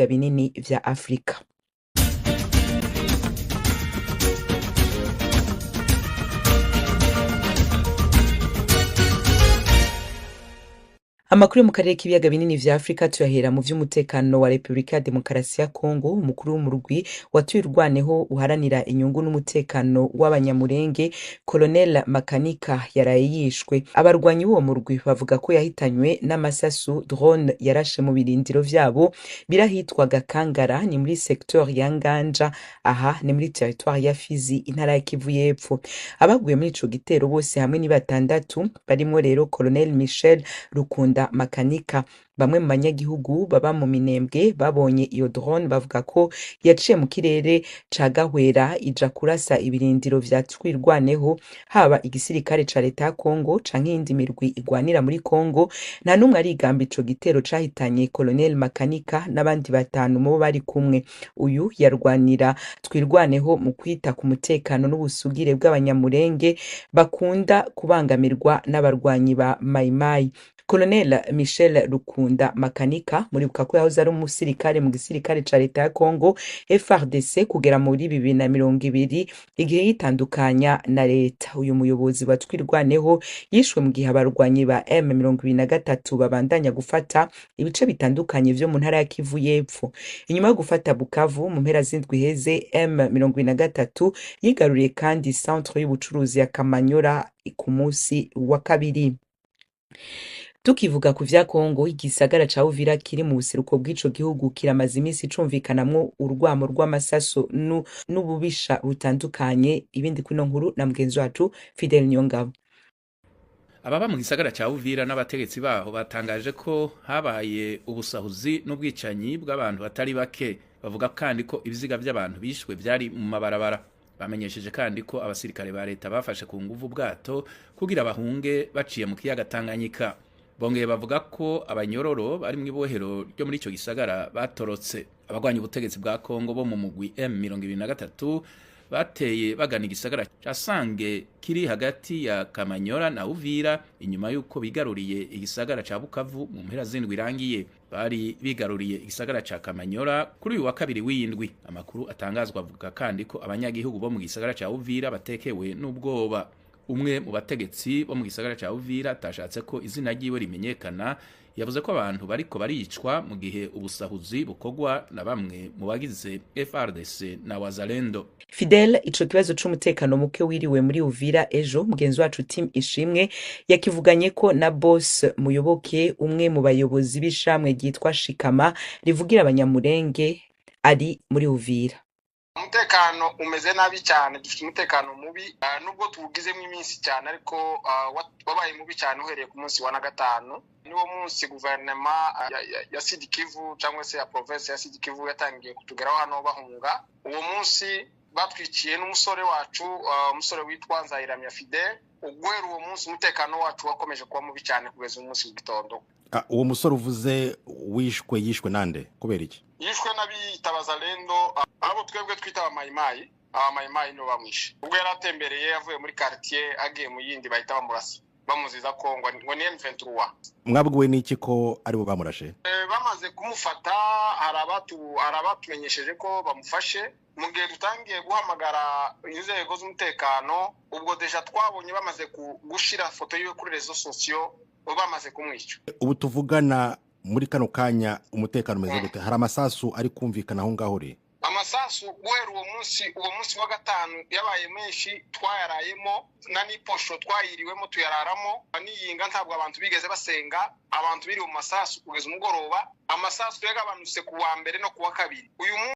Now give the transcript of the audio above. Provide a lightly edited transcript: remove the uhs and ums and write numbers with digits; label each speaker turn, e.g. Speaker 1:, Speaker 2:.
Speaker 1: k'ibiyaga binini vya Afrika. Amakuru mu karere k'ibiyaga binini vya Afrika tuyahera mu vy'umutekano wa Republika ya Demokarasi ya Kongo. Umukuru w'umurwi watuye urwaneho uharanira inyungu n'umutekano w'abanyamurenge Colonel Makanika yaraye yishwe. Abarwanyi b'uwo murwi bavuga ko yahitanywe n'amasasu drone yarashe mu birindiro vyabo birahitwaga Kangara, ni muri secteur ya Nganja, aha ni muri territoire ya Fizi, intara ya Kivu y'Epfo. Abaguye muri ico gitero bose hamwe ni batandatu, barimwo rero Colonel Michel Rukunda Makanika. Bamwe mu banyagihugu baba mu Minembwe babonye iyo drone bavuga ko yaciye mu kirere ca Gahwera ija kurasa ibirindiro vya Twirwaneho, haba igisirikare ca leta ya Kongo canke iyindi mirwi igwanira muri Kongo. Nta numwe arigamba ico gitero cahitanye Colonel Makanika n'abandi batanu mu bo bari kumwe. Uyu yarwanira Twirwaneho mu kwita ku mutekano n'ubusugire bw'abanyamurenge bakunda kubangamirwa n'abarwanyi ba Mai Mai. Colonel Michel Rukunda Makanika muribuka ko yahoze ari umusirikare mu gisirikare ca leta ya Kongo FARDC kugera muri 2020 igihe yitandukanya na leta. Uyu muyobozi wa Twirwaneho yishwe mu gihe abarwanyi ba M23 babandanya gufata ibice bitandukanye vyo mu ntara ya Kivu y'Epfo. Inyuma yo gufata Bukavu mu mpera z'indwi heze, M23 yigaruriye kandi centre y'ubucuruzi ya Kamanyora ku munsi wa kabiri. Tukivuga ku vya Kongo, igisagara ca Uvira kiri mu buseruko bw'ico gihugu kiramaze imisi cumvikanamwo urwamo rw'amasaso n'ububisha butandukanye. Ibindi kuno nkuru na mugenzi wacu Fidel Nyongabo.
Speaker 2: Ababa mu gisagara ca Uvira n'abategetsi baho batangaje ko habaye ubusahuzi n'ubwicanyi bw'abantu batari bake. Bavuga kandi ko ibiziga by'abantu bishwe vyari mu mabarabara. Bamenyesheje kandi ko abasirikare ba leta bafashe ku nguvu bwato kugira bahunge baciye mu kiyaga Tanganyika. Bongeye bavuga ko abanyororo bari mu ibohero ryo muri ico gisagara batorotse. Abagwanya ubutegetsi bwa Kongo bo mu mugwi M23 bateye bagana igisagara ca Sange kiri hagati ya Kamanyora na Uvira inyuma yuko bigaruriye igisagara ca Bukavu mu mpera z'indwi irangiye. Bari bigaruriye igisagara ca Kamanyora kuri uyu wa kabiri w'indwi. Amakuru atangazwa avuga kandi ko abanyagihugu bo mu gisagara ca Uvira batekewe n'ubwoba. Umwe mu bategetsi bo mu gisagara ca Uvira atashatse ko izina ryiwe rimenyekana yavuze ko abantu bariko baricwa mu gihe ubusahuzi bukogwa na bamwe mu bagize FARDC na Wazalendo.
Speaker 1: Fidel, ico kibazo c'umutekano muke wiriwe muri Uvira ejo, mugenzi wacu Tim Ishimwe yakivuganye ko na Boss Muyoboke, umwe mu bayobozi b'ishamwe ryitwa Shikama rivugira abanyamurenge ari muri Uvira.
Speaker 3: Umutekano umeze nabi cyane, dufite umutekano mubi nubwo tugizemo iminsi cyane, ariko wabaye mubi cyane uhereye ku munsi wa gatanu. Niwo munsi guverinoma ya Sud Kivu cyangwa se ya province ya Sud Kivu yatangiye kutugeraho hano bahunga. Uwo munsi batwiciye n'umusore wacu, umusore witwa Nzayiramya Fidel. Ugwera uwo munsi umutekano wacu wakomeje kuba mubi cyane kugeza umunsi w'igitondo.
Speaker 4: Uwo musore uvuze yishwe nande kubera iki?
Speaker 3: Yishwe n'abita Wazalendo, abo twebwe twita abamayimayi. Abamayimayi no bamwishe ubwo yaratembereye yavuye muri quartier agiye mu yindi bahita bamurasa bamuziza ko ngo ni M23.
Speaker 4: Mwabwiwe n'iki ko ari bo bamurashe?
Speaker 3: Bamaze kumufata, harabatumenyesheje ko bamufashe mu gihe dutangiye guhamagara inzego z'umutekano. Ubwo deja twabonye bamaze gushira foto yiwe kuri rezo sociaux, bamaze kumwica.
Speaker 4: Ubu tuvugana muri kano kanya umutekano umeze gute? Hari amasasu ari kumvikana aho ngaho re?
Speaker 3: Amasasu guhera uwo munsi wa gatanu yabaye menshi, twayarayemo na niposho twayiriwemo tuyararamo. Niyinga ntabwo abantu bigeze basenga, abantu biri mu masasu kugeza umugoroba. Amasasu yagabanutse ku wa mbere no ku wa kabiri. Uyu